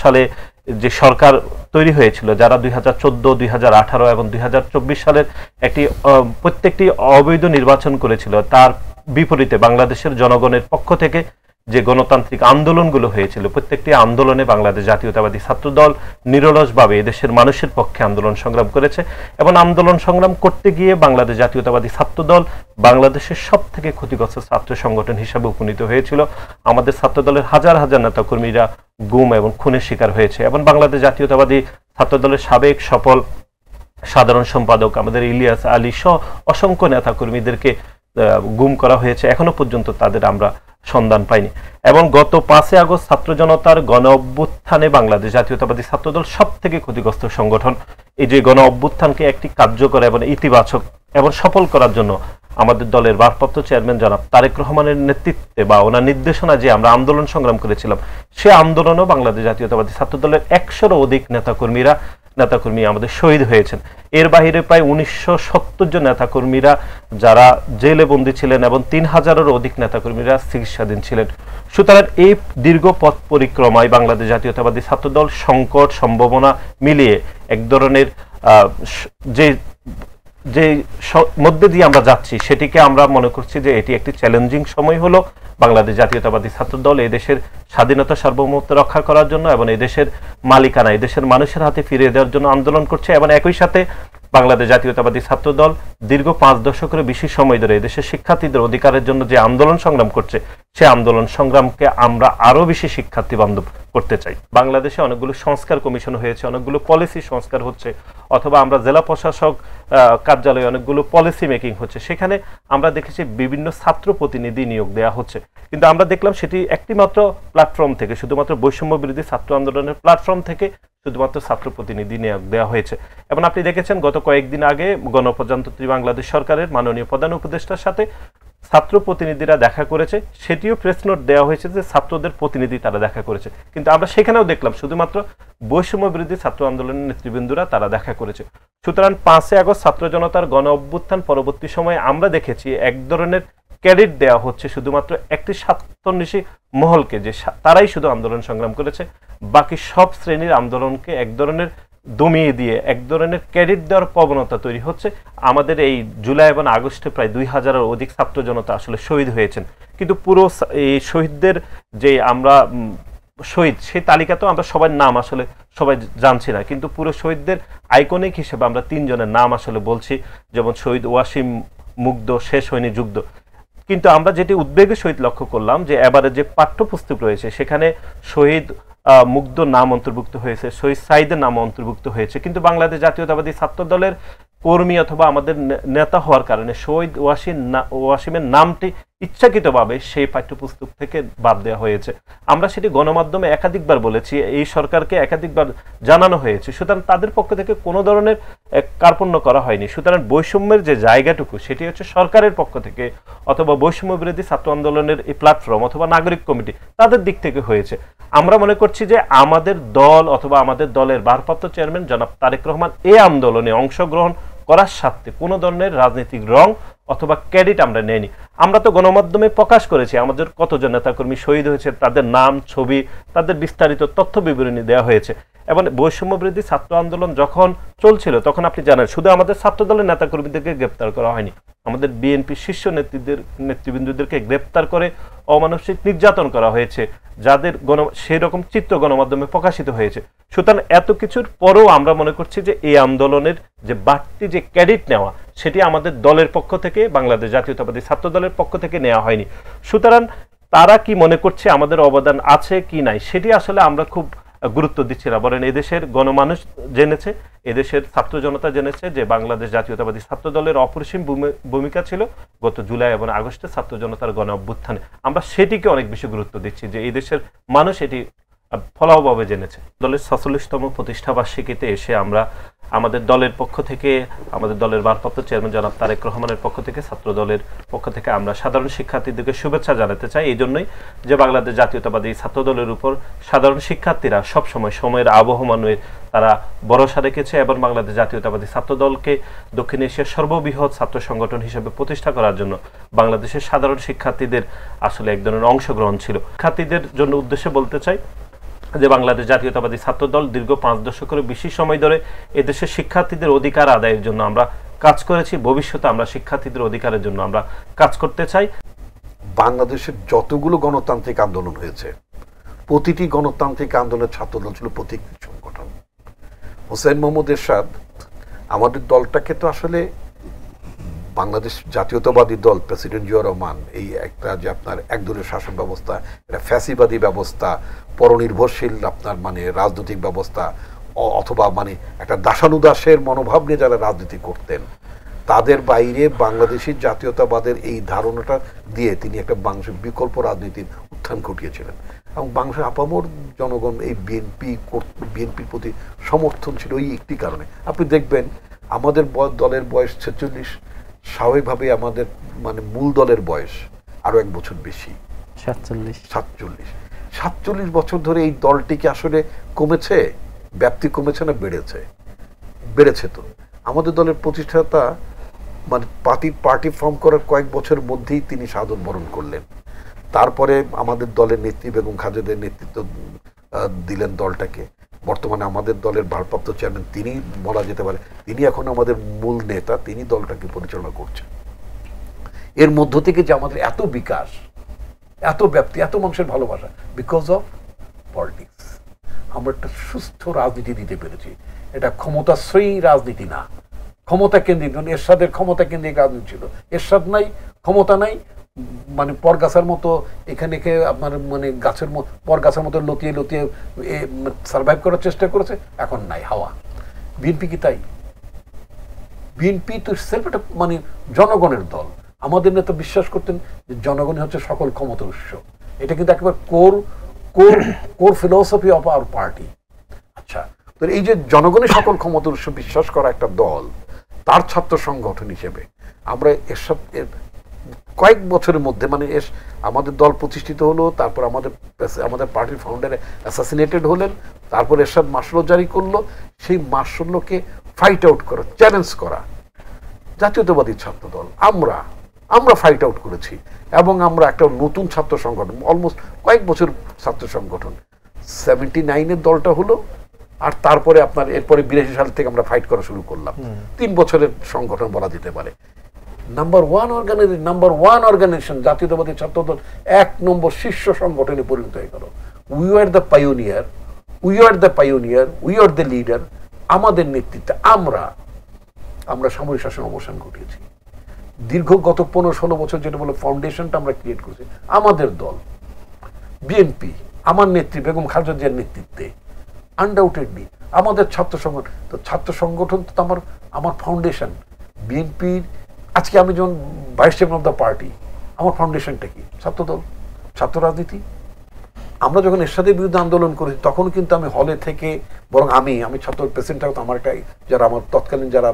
সালে যে সরকার তৈরি হয়েছিল, যারা 2014, 2018 এবং 2024 সালের একটি প্রত্যেকটি অবৈধ নির্বাচন করেছিল, তার বিপরীতে বাংলাদেশের জনগণের পক্ষ থেকে যে গণতান্ত্রিক আন্দোলনগুলো হয়েছিল, প্রত্যেকটি আন্দোলনে বাংলাদেশ জাতীয়তাবাদী ছাত্রদল নিরলসভাবে এদেশের মানুষের পক্ষে আন্দোলন সংগ্রাম করেছে এবং আন্দোলন সংগ্রাম করতে গিয়ে বাংলাদেশ জাতীয়তাবাদী ছাত্রদল বাংলাদেশের সব থেকে ক্ষতিগ্রস্ত ছাত্র সংগঠন হিসাবে উপনীত হয়েছিল। আমাদের ছাত্রদলের হাজার হাজার নেতাকর্মীরা গুম এবং খুনের শিকার হয়েছে এবং বাংলাদেশ জাতীয়তাবাদী ছাত্রদলের সাবেক সফল সাধারণ সম্পাদক আমাদের ইলিয়াস আলী সহ অসংখ্য নেতাকর্মীদেরকে গুম করা হয়েছে, এখনো পর্যন্ত তাদের আমরা সন্ধান পাইনি। এবং গত 5 আগস্ট ছাত্র জনতার গণ অভ্যুত্থানে বাংলাদেশ জাতীয়তাবাদী ছাত্রদল সব থেকে ক্ষতিগ্রস্ত সংগঠন। এই যে গণ অভ্যুত্থানকে একটি কার্যকর এবং ইতিবাচক এবং সফল করার জন্য আমাদের দলের ভারপ্রাপ্ত চেয়ারম্যান জনাব তারেক রহমানের নেতৃত্বে বা ওনার নির্দেশনা যে আমরা আন্দোলন সংগ্রাম করেছিলাম, সে আন্দোলনও বাংলাদেশ জাতীয়তাবাদী ছাত্রদলের 100-এরও অধিক নেতাকর্মী আমাদের শহীদ হয়েছেন। এর বাহিরে প্রায় 1970 জন নেতাকর্মীরা যারা জেলে বন্দী ছিলেন এবং 3000-এরও অধিক নেতাকর্মীরা চিকিৎসাধীন ছিলেন। সুতরাং এই দীর্ঘ পথ পরিক্রমায় বাংলাদেশ জাতীয়তাবাদী ছাত্রদল সংকট সম্ভাবনা মিলিয়ে এক ধরনের যে মধ্যে দিয়ে আমরা যাচ্ছি, সেটিকে আমরা মনে করছি যে এটি একটি চ্যালেঞ্জিং সময় হলো। বাংলাদেশ জাতীয়তাবাদী ছাত্রদল এই দেশের স্বাধীনতা সার্বভৌমত্ব রক্ষা করার জন্য এবং এই দেশের মালিকানা এই দেশের মানুষের হাতে ফিরিয়ে দেওয়ার জন্য আন্দোলন করছে এবং একই সাথে বাংলাদেশ জাতীয়তাবাদী ছাত্রদল দীর্ঘ 5 দশকের বেশি সময় ধরে এই দেশের শিক্ষার্থীদের অধিকারের জন্য যে আন্দোলন সংগ্রাম করছে, সে আন্দোলন সংগ্রামকে আমরা আরো বেশি শিক্ষার্থী বান্ধব করতে চাই। বাংলাদেশে অনেকগুলো সংস্কার কমিশন হয়েছে, অনেকগুলো পলিসি সংস্কার হচ্ছে, অথবা আমরা জেলা প্রশাসক কার্যালয়ে অনেকগুলো পলিসি মেকিং হচ্ছে, সেখানে আমরা দেখেছি বিভিন্ন ছাত্র প্রতিনিধি নিয়োগ দেওয়া হচ্ছে। কিন্তু আমরা দেখলাম সেটি একটি মাত্র প্ল্যাটফর্ম থেকে, শুধুমাত্র বৈষম্য বিরোধী ছাত্র আন্দোলনের প্ল্যাটফর্ম থেকে শুধুমাত্র ছাত্র প্রতিনিধি নিয়োগ দেওয়া হয়েছে। এবং আপনি দেখেছেন গত কয়েকদিন আগে গণপ্রজাতন্ত্রী বাংলাদেশ সরকারের মাননীয় প্রধান উপদেষ্টার সাথে ছাত্র প্রতিনিধিরা দেখা করেছে, সেটিও প্রেস নোট দেওয়া হয়েছে যে ছাত্রদের প্রতিনিধি তারা দেখা করেছে। কিন্তু আমরা সেখানেও দেখলাম শুধুমাত্র বৈষম্য বিরোধী ছাত্র আন্দোলনের নেতৃবৃন্দরা তারা দেখা করেছে। সুতরাং 5 আগস্ট ছাত্র জনতার গণ অভ্যুত্থান পরবর্তী সময়ে আমরা দেখেছি এক ধরনের ক্রেডিট দেওয়া হচ্ছে শুধুমাত্র একটি স্বার্থান্বেষী মহলকে, যে তারাই শুধু আন্দোলন সংগ্রাম করেছে, বাকি সব শ্রেণীর আন্দোলনকে এক ধরনের দমিয়ে দিয়ে এক ধরনের ক্রেডিট দেওয়ার প্রবণতা তৈরি হচ্ছে। আমাদের এই জুলাই এবং আগস্টে প্রায় 2000-এর অধিক ছাত্র জনতা আসলে শহীদ হয়েছেন, কিন্তু পুরো এই শহীদদের যে আমরা শহীদ সেই তালিকাতেও আমরা সবার নাম আসলে সবাই জানছি না, কিন্তু পুরো শহীদদের আইকনিক হিসেবে আমরা 3 জনের নাম আসলে বলছি, যেমন শহীদ ওয়াসিম মুগ্ধ, শেষ হয়নি যুদ্ধ। কিন্তু আমরা যেটি উদ্বেগের সহিত লক্ষ্য করলাম যে এবারে যে পাঠ্যপুস্তক রয়েছে সেখানে শহীদ মুগ্ধ নাম অন্তর্ভুক্ত হয়েছে, শহীদ সাইদের নাম অন্তর্ভুক্ত হয়েছে, কিন্তু বাংলাদেশ জাতীয়তাবাদী ছাত্র দলের কর্মী অথবা আমাদের নেতা হওয়ার কারণে শহীদ ওয়াসিমের নামটি ইচ্ছাকৃতভাবে সেই পাঠ্যপুস্তক থেকে বাদ দেওয়া হয়েছে। আমরা সেটি গণমাধ্যমে একাধিকবার বলেছি, এই সরকারকে একাধিকবার জানানো হয়েছে, সুতরাং তাদের পক্ষ থেকে কোনো ধরনের কার্পণ্য করা হয়নি। সুতরাং বৈষম্যের যে জায়গাটুকু সেটি হচ্ছে সরকারের পক্ষ থেকে অথবা বৈষম্য বিরোধী ছাত্র আন্দোলনের এই প্ল্যাটফর্ম অথবা নাগরিক কমিটি তাদের দিক থেকে হয়েছে। আমরা মনে করছি যে আমাদের দল অথবা আমাদের দলের ভারপ্রাপ্ত চেয়ারম্যান জনাব তারেক রহমান এই আন্দোলনে অংশগ্রহণ করার সাথে কোনো ধরনের রাজনৈতিক রং অথবা ক্রেডিট আমরা নেইনি। আমরা তো গণমাধ্যমে প্রকাশ করেছি আমাদের কতজন নেতাকর্মী শহীদ হয়েছে, তাদের নাম, ছবি, তাদের বিস্তারিত তথ্য বিবরণী দেওয়া হয়েছে। এবং বৈষম্য বিরোধী ছাত্র আন্দোলন যখন চলছিল তখন আপনি জানেন শুধু আমাদের ছাত্র দলের নেতাকর্মীদেরকে গ্রেপ্তার করা হয়নি, আমাদের বিএনপি শীর্ষ নেতৃবৃন্দদেরকে গ্রেপ্তার করে অমানসিক নির্যাতন করা হয়েছে, যাদের সেই রকম চিত্র গণমাধ্যমে প্রকাশিত হয়েছে। সুতরাং এত কিছুর পরেও আমরা মনে করছি যে এই আন্দোলনের যে বাড়তি যে ক্রেডিট নেওয়া সেটি আমাদের দলের পক্ষ থেকে, বাংলাদেশ জাতীয়তাবাদী ছাত্র দলের পক্ষ থেকে নেওয়া হয়নি। সুতরাং তারা কি মনে করছে আমাদের অবদান আছে কি নাই সেটি আসলে আমরা খুব গুরুত্ব দিচ্ছি না, বলেন এদেশের গণমানুষ জেনেছে, এদেশের ছাত্র জনতা জেনেছে যে বাংলাদেশ জাতীয়তাবাদী ছাত্র দলের অপরিসীম ভূমিকা ছিল গত জুলাই এবং আগস্টে ছাত্র জনতার গণ অভ্যুত্থানে। আমরা সেটিকে অনেক বেশি গুরুত্ব দিচ্ছি যে এই দেশের মানুষ এটি ফলাভাবে জেনেছে। দলের 46তম প্রতিষ্ঠাবার্ষিকীতে এসে আমরা আমাদের দলের পক্ষ থেকে, আমাদের দলের ভারপ্রাপ্ত চেয়ারম্যান জনাব তারেক রহমানের পক্ষ থেকে, ছাত্র দলের পক্ষ থেকে আমরা সাধারণ শিক্ষার্থীদেরকে শুভেচ্ছা জানাতে চাই এই জন্যই যে বাংলাদেশ জাতীয়তাবাদী ছাত্র দলের উপর সাধারণ শিক্ষার্থীরা সবসময় সময়ের আবহমানে তারা ভরসা রেখেছে এবং বাংলাদেশ জাতীয়তাবাদী ছাত্র দলকে দক্ষিণ এশিয়ার সর্ববৃহৎ ছাত্র সংগঠন হিসেবে প্রতিষ্ঠা করার জন্য বাংলাদেশের সাধারণ শিক্ষার্থীদের আসলে এক ধরনের অংশগ্রহণ ছিল। শিক্ষার্থীদের জন্য উদ্দেশ্যে বলতে চাই যে বাংলাদেশ জাতীয়তাবাদী ছাত্র দল দীর্ঘ 5 দশকেরও বেশি সময় ধরে এদেশের শিক্ষার্থীদের অধিকার আদায়ের জন্য আমরা কাজ করেছি, ভবিষ্যতে আমরা শিক্ষার্থীদের অধিকারের জন্য আমরা কাজ করতে চাই। বাংলাদেশের যতগুলো গণতান্ত্রিক আন্দোলন হয়েছে প্রতিটি গণতান্ত্রিক আন্দোলনের ছাত্রদল ছিল প্রতীক সংগঠন। হোসেন মোহাম্মদ এরশাদ আমাদের দলটাকে তো আসলে বাংলাদেশ জাতীয়তাবাদী দল, প্রেসিডেন্ট জিয়াউর রহমান, এই একটা যে আপনার একদলীয় শাসন ব্যবস্থা, এটা ফ্যাসিবাদী ব্যবস্থা, পরনির্ভরশীল আপনার মানে রাজনৈতিক ব্যবস্থা, অথবা মানে একটা দাসানুদাসের মনোভাব নিয়ে যারা রাজনীতি করতেন, তাদের বাইরে বাংলাদেশি জাতীয়তাবাদের এই ধারণাটা দিয়ে তিনি একটা বাংলাদেশের বিকল্প রাজনীতির উত্থান ঘটিয়েছিলেন। এবং বাংলাদেশের আপামর জনগণ এই বিএনপির প্রতি সমর্থন ছিল এই একটি কারণে। আপনি দেখবেন আমাদের দলের বয়স 46, স্বাভাবিকভাবে আমাদের মানে মূল দলের বয়স আরো 1 বছর বেশি, 47 বছর ধরে এই দলটিকে আসলে কমেছে, ব্যাপ্তি কমেছে না বেড়েছে? বেড়েছে। তো আমাদের দলের প্রতিষ্ঠাতা মানে পার্টি ফর্ম করার কয়েক বছরের মধ্যেই তিনি শাহাদত বরণ করলেন। তারপরে আমাদের দলের নেত্রী বেগম খালেদার নেতৃত্ব দিলেন দলটাকে। বর্তমানে আমাদের দলের ভারপ্রাপ্ত চেয়ারম্যান তিনি বলা যেতে পারে, তিনি এখন আমাদের মূল নেতা, তিনি দলটাকে পরিচালনা করছেন। এর মধ্য থেকে যে আমাদের এত বিকাশ, এত ব্যাপ্তি, এত মানুষের ভালোবাসা, বিকজ অফ পলিটিক্স। আমরা একটা সুস্থ রাজনীতি দিতে পেরেছি। এটা ক্ষমতাশ্রয়ী রাজনীতি না, ক্ষমতা কেন্দ্রিক। এরশাদের ক্ষমতা কেন্দ্রিক রাজনীতি ছিল। এরশাদ নাই, ক্ষমতা নাই, মানে পরগাছার মতো এখানে আপনার মানে পরগাছার মতো লতিয়ে লতিয়ে সার্ভাইভ করার চেষ্টা করেছে, এখন নাই হাওয়া। বিএনপি কি তাই? বিএনপি তো সেলফ একটা মানে জনগণের দল। আমাদের নেতা বিশ্বাস করতেন যে জনগণই হচ্ছে সকল ক্ষমতার উৎস। এটা কিন্তু একেবারে core philosophy of our party. আচ্ছা, তো এই যে জনগণের সকল ক্ষমতার উৎস বিশ্বাস করা একটা দল, তার ছাত্র সংগঠন হিসেবে আমরা এসব কয়েক বছরের মধ্যে মানে আমাদের দল প্রতিষ্ঠিত হলো, তারপর আমাদের পার্টির ফাউন্ডার অ্যাসাসিনেটেড হলেন, তারপর এরশাদ মার্শাল জারি করলো। সেই মার্শালকে ফাইট আউট করা, চ্যালেঞ্জ করা জাতীয়তাবাদী ছাত্র দল আমরা ফাইট আউট করেছি। এবং আমরা একটা নতুন ছাত্র সংগঠন, অলমোস্ট কয়েক বছর ছাত্র সংগঠন, 79-এর দলটা হলো, আর তারপরে আপনার এরপরে 82 সাল থেকে আমরা ফাইট করা শুরু করলাম। 3 বছরের সংগঠন বলা যেতে পারে। নাম্বার ওয়ান অর্গানাইজেশন জাতীয়তাবাদী ছাত্রদল 1 নম্বর শীর্ষ সংগঠনে পরিণত হয়ে গেল। We are the pioneer, we are the leader. আমাদের নেতৃত্বে আমরা সামরিক শাসন অবসান ঘটিয়েছি। দীর্ঘ গত 15-16 বছর যেটা বলে ফাউন্ডেশনটা আমরা ক্রিয়েট করেছি আমাদের দল বিএনপি, আমার নেত্রী বেগম খালেদা জিয়ার নেতৃত্বে। আনডাউটেডলি আমাদের ছাত্র সংগঠন, তো ছাত্র সংগঠন তো আমার ফাউন্ডেশন। বিএনপির আজকে আমি যখন vice chairman of the party, আমার ফাউন্ডেশনটা কি? ছাত্রদল, ছাত্র রাজনীতি। আমরা যখন এরশাদের বিরুদ্ধে আন্দোলন করেছি তখন কিন্তু আমি হলে থেকে, বরং আমি ছাত্র প্রেসিডেন্ট, আমার এটাই যারা আমার তৎকালীন যারা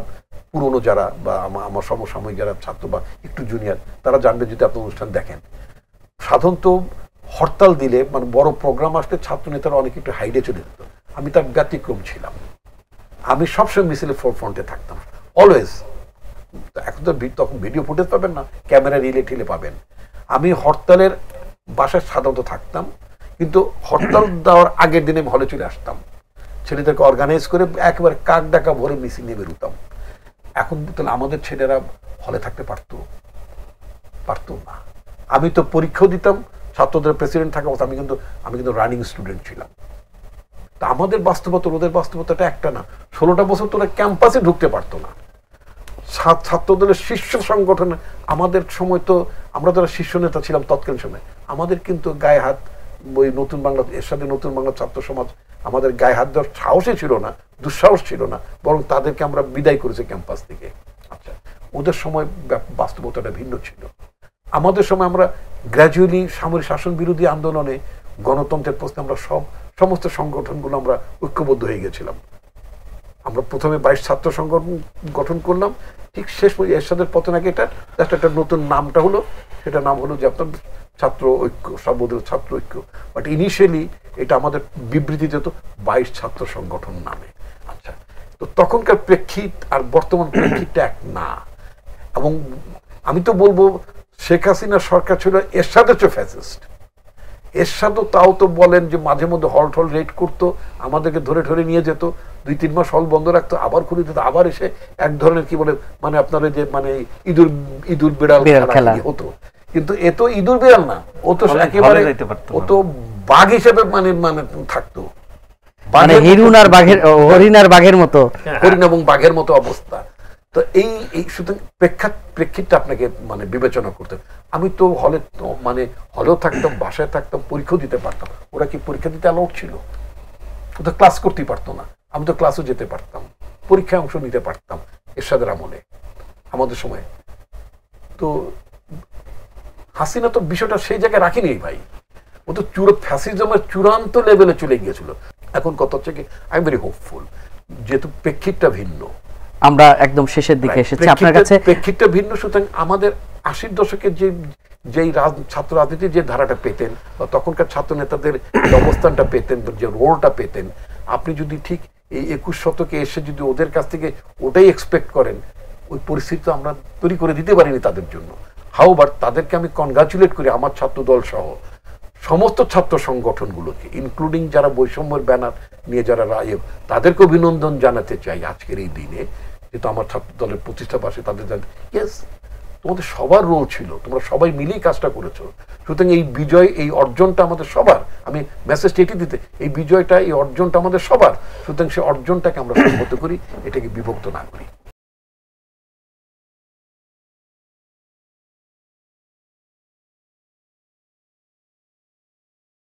পুরনো যারা বা আমার সমসাময়িক যারা ছাত্র বা একটু জুনিয়র, তারা জানবে যদি আপনি অনুষ্ঠান দেখেন, সাধারণত হরতাল দিলে মানে বড় প্রোগ্রাম আসলে ছাত্র নেতারা অনেক একটু হাইডে চলে যেত। আমি তার ব্যতিক্রম ছিলাম। আমি সবসময় মিছিলের ফ্রন্টে থাকতাম, অলওয়েজ। এখন তো তখন ভিডিও ফুটেজ পাবেন না, ক্যামেরা রিলে টিলে পাবেন। আমি হরতালের বাসায় সাধারণত থাকতাম, কিন্তু হরতাল দেওয়ার আগের দিনে হলে চলে আসতাম, ছেলেদেরকে অর্গানাইজ করে একেবারে কাক ডাকা ভরে মিছিল নিয়ে বেরোতাম। এখন তাহলে আমাদের ছেলেরা হলে থাকতে পারতো না। আমি তো পরীক্ষাও দিতাম, ছাত্রদের প্রেসিডেন্ট থাকা অবস্থা আমি কিন্তু রানিং স্টুডেন্ট ছিলাম। তা আমাদের বাস্তবতা ওদের বাস্তবতাটা একটা না। 16টা বছর তোরা ক্যাম্পাসে ঢুকতে পারতো না। ছাত্রদলের শীর্ষ সংগঠনে আমাদের সময় তো আমরা যারা শীর্ষ নেতা ছিলাম তৎকালীন সময়, আমাদের কিন্তু গায়ে হাত, ওই নতুন বাংলা, এর সাথে নতুন বাংলা ছাত্র সমাজ আমাদের গায়ে হাত দেওয়ার সাহসই ছিল না, দুঃসাহস ছিল না, বরং তাদেরকে আমরা বিদায় করেছি ক্যাম্পাস থেকে। আচ্ছা, ওদের সময় বাস্তবতাটা ভিন্ন ছিল। আমাদের সময় আমরা গ্র্যাজুয়ালি সামরিক শাসন বিরোধী আন্দোলনে, গণতন্ত্রের প্রশ্নে আমরা সমস্ত সংগঠনগুলো আমরা ঐক্যবদ্ধ হয়ে গেছিলাম। আমরা প্রথমে 22 ছাত্র সংগঠন গঠন করলাম, ঠিক শেষ পর্যন্ত এরশাদের পতন আগে এটা একটা নতুন নামটা হলো, সেটা নাম হলো যে আপনার ছাত্র ঐক্য, সর্বদলীয় ছাত্র ঐক্য। বাট ইনিশিয়ালি এটা আমাদের বিবৃতিতে তো 22 ছাত্র সংগঠন নামে। আচ্ছা, তো তখনকার প্রেক্ষিত আর বর্তমান প্রেক্ষিতটা এক না। এবং আমি তো বলবো শেখ হাসিনা সরকার ছিল এরশাদের চেয়ে ফ্যাসিস্ট। এরশাদও তাও তো বলেন যে মাঝে মধ্যে হল টল রেড করতো, আমাদেরকে ধরে ধরে নিয়ে যেত, 2-3 মাস হল বন্ধ রাখতো, আবার খুলে দিত, আবার এসে এক ধরনের কি বলে মানে আপনার যে মানে ইঁদুর বিড়াল খেলা হতো। কিন্তু এ তো ইঁদুর বিড়াল না, ও তো একেবারে ও তো বাঘ হিসেবে মানে মানে থাকতো, মানে হরিণ আর বাঘের মতো, হরিণ এবং বাঘের মতো অবস্থা। তো এই সুতরাং প্রেক্ষিতটা আপনাকে মানে বিবেচনা করতে। আমি তো হলেও থাকতাম, বাসায় থাকতাম, পরীক্ষা দিতে পারতাম। ওরা কি পরীক্ষা দিতে অ্যালাউড ছিল? ও তো ক্লাস করতেই পারতো না। আমি তো ক্লাসও যেতে পারতাম, পরীক্ষায় অংশ নিতে পারতাম এরশাদের আমলে, আমাদের সময়। তো হাসিনা তো বিষয়টা সেই জায়গায় রাখিনি ভাই, ও তো ফ্যাসিজমের চূড়ান্ত লেভেলে চলে গিয়েছিল। এখন কথা হচ্ছে কি, আই এম ভেরি হোপফুল, যেহেতু প্রেক্ষিতটা ভিন্ন। আমরা একদম শেষের দিকে এসেছি আপনার কাছে, প্রেক্ষিতটা ভিন্ন। সুতরাং আমাদের 80-র দশকের যেই ছাত্র রাজনীতির যে ধারাটা পেতেন বা তখনকার ছাত্র নেতাদের অবস্থানটা পেতেন, যে রোলটা পেতেন, আপনি যদি ঠিক এই 21 শতকে এসে যদি ওদের কাছ থেকে ওটাই এক্সপেক্ট করেন, ওই পরিস্থিতি তো আমরা তৈরি করে দিতে পারিনি তাদের জন্য। হাউবার তাদেরকে আমি কনগ্রাচুলেট করি, আমার ছাত্র দল সহ সমস্ত ছাত্র সংগঠনগুলোকে, ইনক্লুডিং যারা বৈষম্যের ব্যানার নিয়ে যারা তাদেরকে অভিনন্দন জানাতে চাই আজকের এই দিনে, যেহেতু আমার ছাত্র দলের প্রতিষ্ঠা বার্ষিকী। তাদের ইয়েস, তোমাদের সবার রোল ছিল, তোমরা সবাই মিলেই কাজটা করেছো। সুতরাং এই বিজয়, এই অর্জনটা আমাদের সবার। আমি মেসেজটা এটি দিতে, এই বিজয়টা, এই অর্জনটা আমাদের সবার। সুতরাং সেই অর্জনটাকে আমরা সংহত করি, এটাকে বিভক্ত না করি।